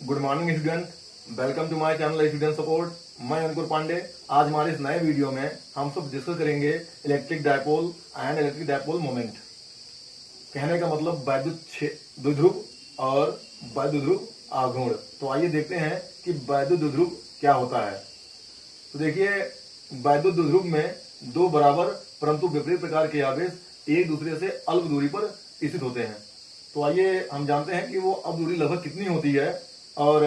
Good morning student, welcome to my channel student support. मैं अंकुर पांडे। आज हमारे इस नए वीडियो में हम सब डिस्कस करेंगे electric dipole and electric dipole moment. कहने का मतलब वैद्युत द्विध्रुव और वैद्युत ध्रुव आघूर्ण। तो आइए देखते हैं कि वैद्युत द्विध्रुव क्या होता है। तो देखिए, वैद्युत द्विध्रुव में दो बराबर परंतु विपरीत प्रकार के आवेश एक दूसरे से अल्प दूरी पर स्थित होते हैं। तो आइए हम जानते हैं कि वो अब दूरी लगभग कितनी होती है और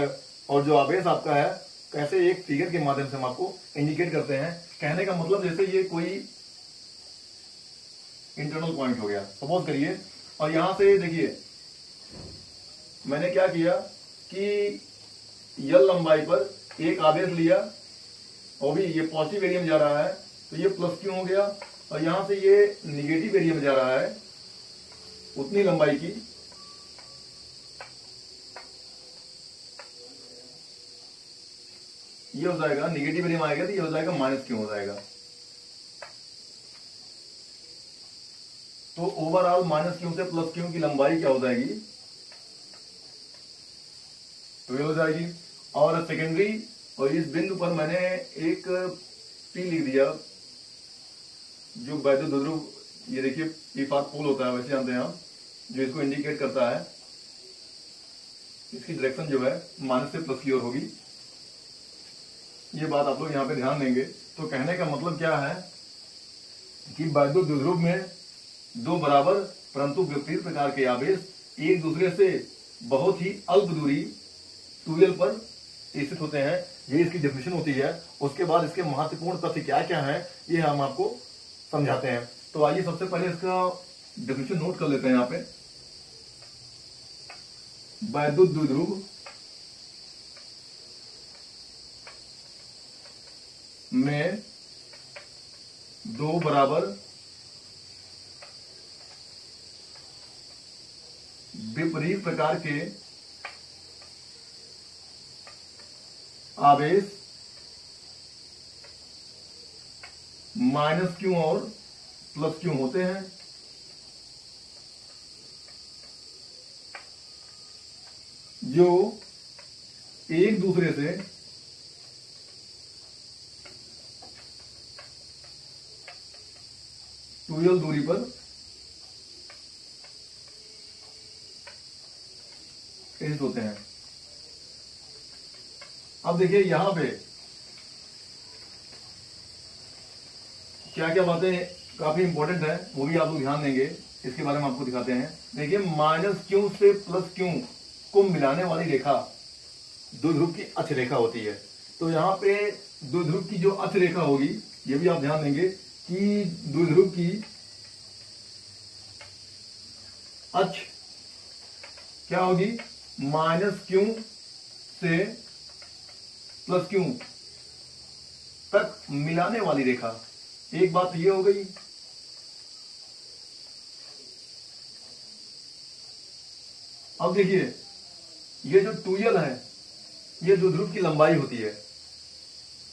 जो आवेश आपका है कैसे एक फिगर के माध्यम से हम आपको इंडिकेट करते हैं। कहने का मतलब जैसे ये कोई इंटरनल पॉइंट हो गया, सपोज करिए, और यहां से देखिए मैंने क्या किया कि यल लंबाई पर एक आवेश लिया और भी ये पॉजिटिव एरिया में जा रहा है तो ये प्लस क्यों हो गया, और यहां से ये निगेटिव एरिया में जा रहा है उतनी लंबाई की ये हो जाएगा, निगेटिव एरिया में आएगा तो ये हो जाएगा माइनस क्यों हो जाएगा। तो ओवरऑल माइनस क्यों से प्लस क्यों की लंबाई क्या हो जाएगी, तो ये हो जाएगी। और सेकेंडरी और इस बिंदु पर मैंने एक पी लिख दिया जो वैद्युत द्विध्रुव, ये देखिए पी फार पोल होता है वैसे जानते हैं आप, जो इसको इंडिकेट करता है। इसकी डायरेक्शन जो है माइनस से प्लस की ओर होगी। ये बात आप लोग यहाँ पे ध्यान देंगे। तो कहने का मतलब क्या है कि वैद्युत द्विध्रुव में दो बराबर परंतु विपरीत प्रकार के आवेश एक दूसरे से बहुत ही अल्प दूरी 2l पर स्थित होते हैं। ये इसकी डेफिनेशन होती है। उसके बाद इसके महत्वपूर्ण तथ्य क्या क्या है ये हम आपको समझाते हैं। तो आइए सबसे पहले इसका डेफिनेशन नोट कर लेते हैं। यहाँ पे वैद्युत द्विध्रुव में दो बराबर विपरीत प्रकार के आवेश माइनस क्यों और प्लस क्यों होते हैं। जो एक दूसरे से टूयल दूरी पर स्थित होते हैं। अब देखिए यहां पे क्या क्या बातें काफी इंपॉर्टेंट है वो भी आप लोग ध्यान देंगे, इसके बारे में आपको दिखाते हैं। देखिए माइनस क्यू से प्लस क्यू को मिलाने वाली रेखा द्विध्रुव की अक्ष रेखा होती है। तो यहाँ पे द्विध्रुव की जो अक्ष रेखा होगी ये भी आप ध्यान देंगे कि द्विध्रुव की अक्ष क्या होगी, माइनस क्यू से प्लस क्यू तक मिलाने वाली रेखा। एक बात ये हो गई। अब देखिए ये जो 2l है ये द्विध्रुव की लंबाई होती है,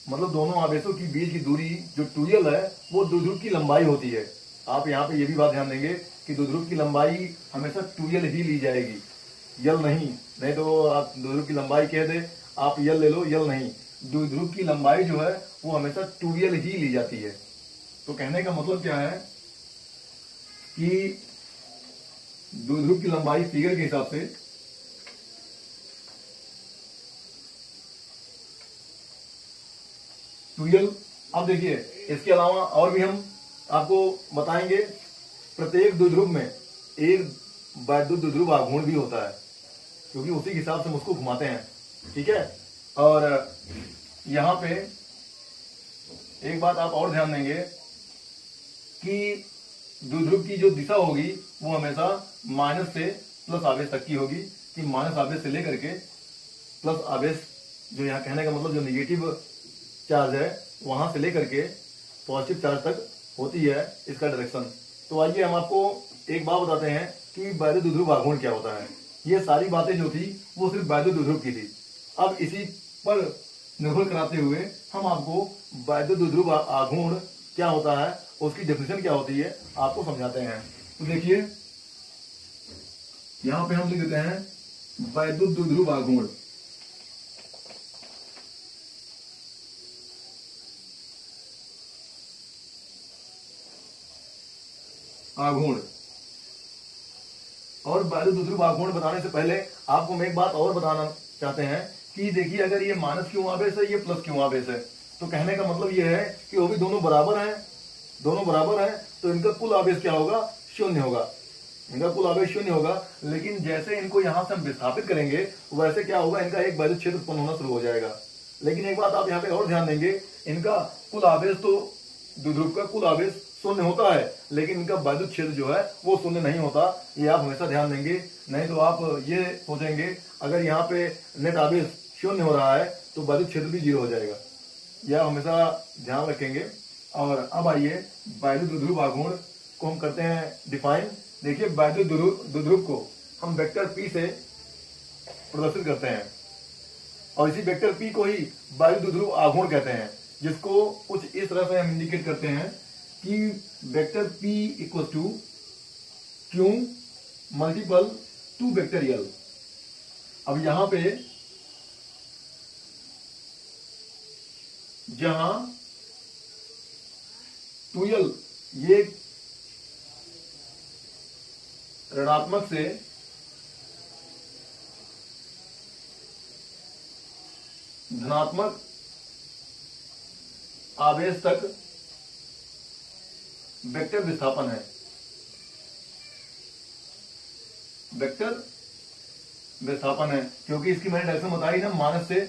मतलब दोनों आवेशों की बीच की दूरी जो 2l है वो द्विध्रुव की लंबाई होती है। आप यहाँ पे ये भी बात ध्यान देंगे कि द्विध्रुव की लंबाई हमेशा 2l ही ली जाएगी, यल नहीं तो आप द्विध्रुव की लंबाई कह दे आप यल ले लो, यल नहीं। द्विध्रुव की लंबाई जो है वो हमेशा 2l ही ली जाती है। तो कहने का मतलब क्या है कि द्विध्रुव की लंबाई फिगर के हिसाब से टूयल। अब देखिए इसके अलावा और भी हम आपको बताएंगे। प्रत्येक द्विध्रुव में एक वैद्युत द्विध्रुव आघूर्ण भी होता है, क्योंकि उसी के हिसाब से हम उसको घुमाते हैं, ठीक है। और यहां पे एक बात आप और ध्यान देंगे कि द्विध्रुव की जो दिशा होगी वो हमेशा माइनस से प्लस आवेश तक की होगी, कि माइनस आवेश से लेकर के प्लस आवेश, जो यहाँ कहने का मतलब जो निगेटिव चार्ज है वहां से लेकर के पॉजिटिव चार्ज तक होती है इसका डायरेक्शन। तो आइए हम आपको एक बात बताते हैं कि वैद्युत द्विध्रुव आघूर्ण क्या होता है। ये सारी बातें जो थी वो सिर्फ वैद्युत द्विध्रुव की थी। अब इसी पर निर्भर कराते हुए हम आपको वैद्युत द्विध्रुव आघूर्ण क्या होता है, उसकी डेफिनेशन क्या होती है आपको समझाते हैं। तो देखिए यहां पे हम लिख देते हैं वैद्युत द्विध्रुव आघूर्ण। आघूर्ण। और वैद्युत द्विध्रुव आघूर्ण बताने से पहले आपको मैं एक बात और बताना चाहते हैं कि देखिए, अगर ये माइनस क्यू आवेश है, ये प्लस क्यू आवेश है, तो कहने का मतलब ये है कि वो भी दोनों बराबर हैं, दोनों बराबर हैं, तो इनका कुल आवेश क्या होगा, शून्य होगा, इनका कुल आवेश शून्य होगा। लेकिन जैसे इनको यहां से हम विस्थापित करेंगे वैसे क्या होगा, इनका एक वैद्युत क्षेत्र उत्पन्न होना शुरू हो जाएगा। लेकिन एक बात आप यहाँ पे और ध्यान देंगे, इनका कुल आवेश तो द्विध्रुव का कुल आवेश शून्य होता है, लेकिन इनका वैद्युत क्षेत्र जो है वो शून्य नहीं होता। ये आप हमेशा ध्यान देंगे, नहीं तो आप ये सोचेंगे अगर यहाँ पे नेट आवेश शून्य हो रहा है तो वैद्युत क्षेत्र भी 0 हो जाएगा। यह हमेशा ध्यान रखेंगे। और अब आइए वैद्युत द्विध्रुव आघूर्ण को हम करते हैं डिफाइन। देखिए, वैद्युत द्विध्रुव को हम वेक्टर P से प्रदर्शित करते हैं और इसी वेक्टर P को ही वैद्युत द्विध्रुव आघूर्ण कहते हैं, जिसको कुछ इस तरह से हम इंडिकेट करते हैं कि vector P equal to Q multiple to vector L। अब यहां पे जहां 2L ये ऋणात्मक से धनात्मक आवेश तक वेक्टर विस्थापन है, वेक्टर विस्थापन है, क्योंकि इसकी मैंने डायरेक्शन बताई ना, माइनस से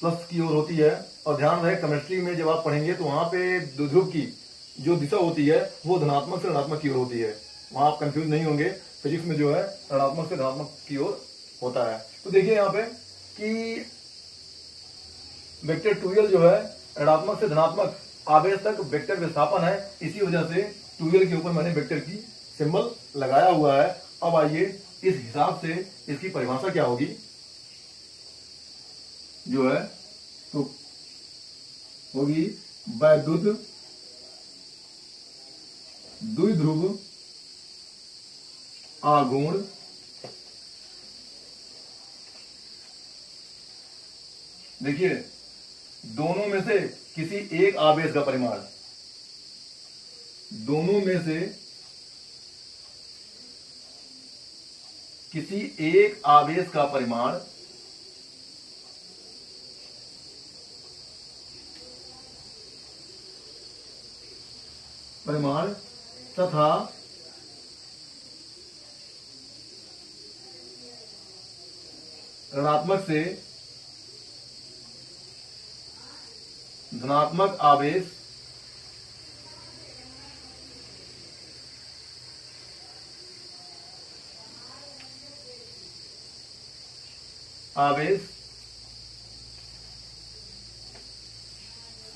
प्लस की ओर होती है। और ध्यान रहे, केमिस्ट्री में जब आप पढ़ेंगे तो वहां पे द्विध्रुव की जो दिशा होती है वो धनात्मक से ऋणात्मक की ओर होती है, वहां आप कंफ्यूज नहीं होंगे। फिजिक्स में जो है ऋणात्मक से धनात्मक की ओर होता है। तो देखिए यहाँ पे कि वेक्टर 2L जो है ऋणात्मक से धनात्मक आवेश तक वेक्टर विस्थापन है, इसी वजह से 2L के ऊपर मैंने वेक्टर की सिंबल लगाया हुआ है। अब आइए इस हिसाब से इसकी परिभाषा क्या होगी जो है, तो होगी वैद्युत द्विध्रुव आघूर्ण देखिए, दोनों में से किसी एक आवेश का परिमाण, दोनों में से किसी एक आवेश का परिमाण तथा ऋणात्मक से धनात्मक आवेश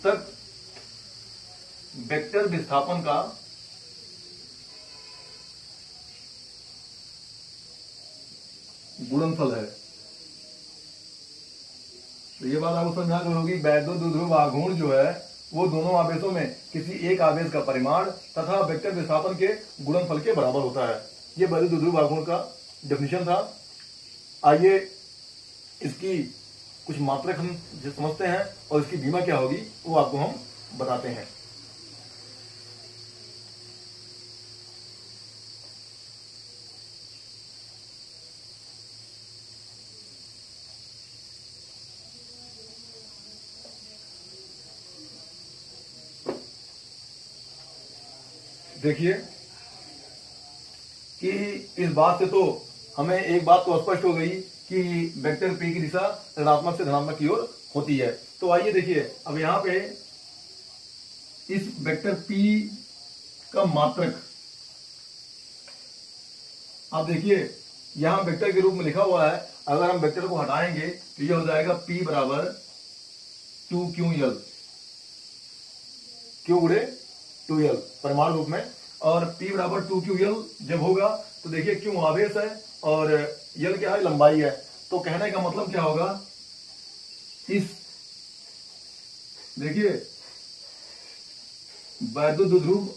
तक वेक्टर विस्थापन का गुणनफल है। तो ये बात आपको समझ में होगी, वैद्युत द्विध्रुव आघूर्ण जो है वो दोनों आवेशों में किसी एक आवेश का परिमाण तथा वेक्टर विस्थापन के गुणनफल के बराबर होता है। ये वैद्युत द्विध्रुव आघूर्ण का डेफिनेशन था। आइए इसकी कुछ मात्रक हम समझते हैं और इसकी बीमा क्या होगी वो आपको हम बताते हैं। देखिए कि इस बात से तो हमें एक बात तो स्पष्ट हो गई कि वेक्टर P की दिशा ऋणात्मक से धनात्मक की ओर होती है। तो आइए देखिए, अब यहां पे इस वेक्टर P का मात्रक आप देखिए यहां वेक्टर के रूप में लिखा हुआ है। अगर हम वेक्टर को हटाएंगे तो यह हो जाएगा P बराबर 2QL, Q गुणे 2L परिमाण रूप में। और P बराबर 2QL जब होगा तो देखिए Q आवेश है और L क्या है, लंबाई है। तो कहने का मतलब क्या होगा, इस देखिए वैद्युत द्विध्रुव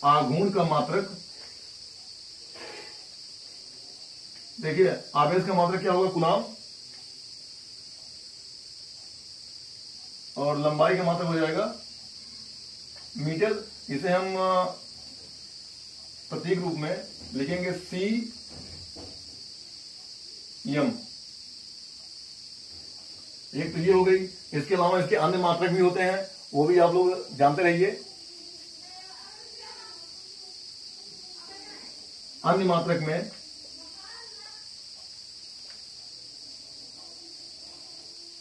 आघूर्ण का मात्रक, देखिए आवेश का मात्रक क्या होगा, कूलाम। और लंबाई का मात्रक हो जाएगा मीटर। इसे हम प्रतीक रूप में लिखेंगे CM। एक तो ये हो गई। इसके अलावा इसके अन्य मात्रक भी होते हैं, वो भी आप लोग जानते रहिए। अन्य मात्रक में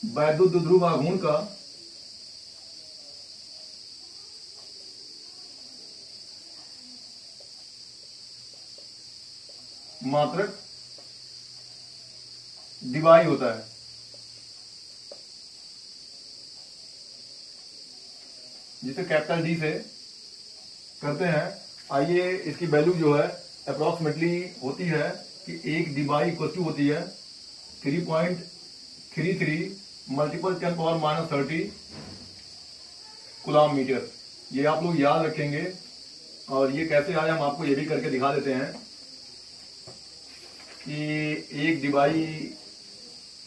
वैद्युत द्विध्रुव आघूर्ण का मात्रक डिवाई होता है, जिसे कैपिटल D से करते हैं। आइए इसकी वैल्यू जो है अप्रोक्सीमेटली होती है कि एक डिवाई इक्वल टू होती है 3.33 मल्टीपल 10⁻³ कूलम मीटर। ये आप लोग याद रखेंगे। और ये कैसे आया हम आपको ये भी करके दिखा देते हैं कि एक डिवाई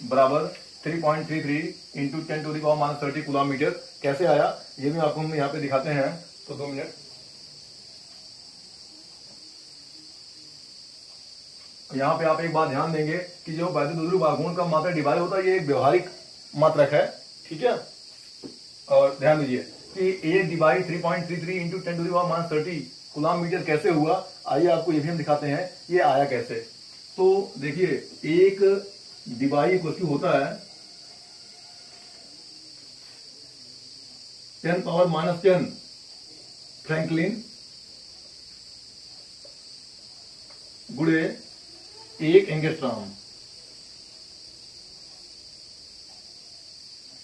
बराबर 3.33 इंटू 10⁻³ कूलम मीटर कैसे आया, ये भी आपको हम यहाँ पे दिखाते हैं। तो 2 मिनट। यहाँ पे आप एक बात ध्यान देंगे कि जो वैद्युत द्विध्रुव आघूर्ण का मात्रक डिवाई होता है, ये एक व्यवहारिक मात्रक है, ठीक है। और ध्यान दीजिए कि एक डिवाई 3.33 इंटू 10⁻³ कूलम मीटर कैसे हुआ, आइए आपको ये भी हम दिखाते हैं ये आया कैसे। तो देखिए, एक डिवाई इक्वल होता है 10⁻10 फ्रैंकलिन गुणे 1 एंगस्ट्रॉम।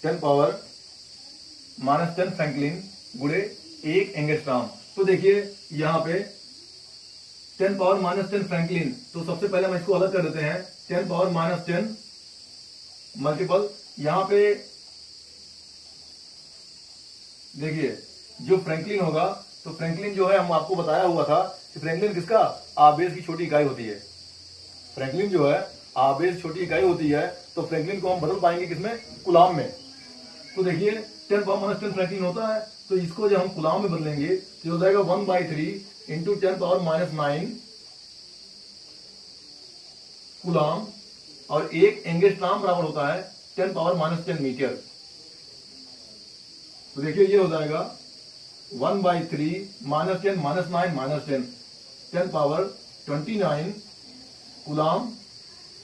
10⁻10 फ्रैंकलिन गुणे 1 एंगस्ट्रॉम। तो देखिए यहां पे 10⁻10 फ्रैंकलिन, तो सबसे पहले हम इसको अलग कर देते हैं। 10⁻10 मल्टीपल, यहां पे देखिए जो फ्रैंकलिन होगा, तो फ्रैंकलिन जो है हम आपको बताया हुआ था कि फ्रैंकलिन किसका आवेश की छोटी इकाई होती है। फ्रैंकलिन जो है आवेश छोटी इकाई होती है, तो फ्रैंकलिन को हम बदल पाएंगे किसमें, कूलम में। तो देखिए 10⁻10 फ्रैंकलिन होता है, तो इसको जब हम कूलम में बदलेंगे तो हो जाएगा 1/3 इंटू 10⁻9 कूलम, और 1 एंगस्ट्रॉम बराबर होता है 10⁻10 मीटर। तो देखिए ये हो जाएगा 1/3 -10 -9 -10 10⁻29 कूलम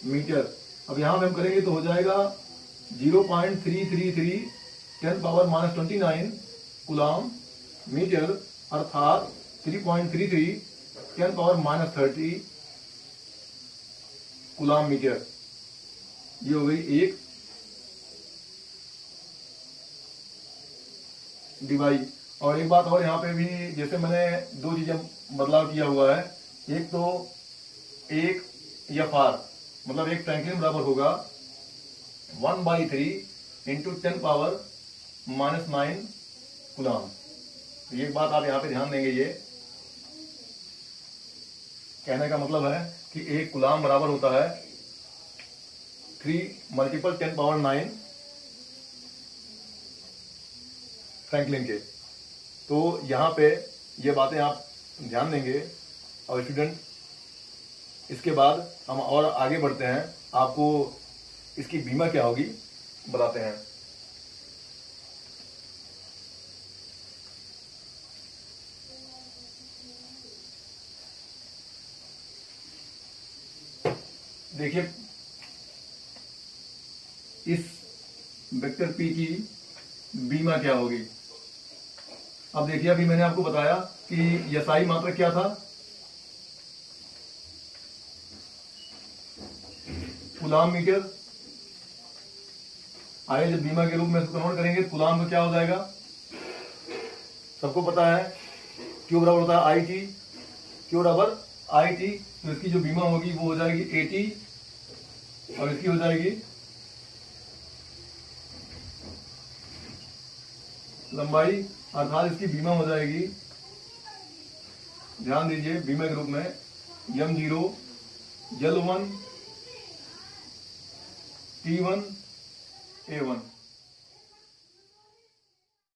मीटर। अब यहां पे हम करेंगे तो हो जाएगा 0.333 10⁻29 कूलम मीटर, अर्थात 3.33 10⁻30 कूलम मीटर। ये हो गई एक डिवाई। और एक बात और यहाँ पे भी, जैसे मैंने 2 चीजें बदलाव किया हुआ है। एक तो एक FR मतलब एक फ्रैंकलिन बराबर होगा 1/3 इंटू 10⁻9 कूलम। तो ये बात आप यहाँ पे ध्यान देंगे। ये कहने का मतलब है कि एक कूलम बराबर होता है 3 मल्टीपल 10⁻9 फ्रैंकलिन के। तो यहाँ पे ये बातें आप ध्यान देंगे। और स्टूडेंट, इसके बाद हम और आगे बढ़ते हैं, आपको इसकी बीमा क्या होगी बताते हैं। देखिए इस वेक्टर P की बीमा क्या होगी। अब देखिए, अभी मैंने आपको बताया कि SI मात्रक क्या था, कूलम मीटर। आगे जब बीमा के रूप में इसको कन्वर्ट करेंगे, कूलम का क्या हो जाएगा, सबको पता है Q बराबर होता है IT, Q बराबर IT। तो इसकी जो बीमा होगी वो हो जाएगी 80, और इसकी हो जाएगी लंबाई, अर्थात इसकी बीमा हो जाएगी, ध्यान दीजिए, बीमा के रूप में M0 L1 T1 A1।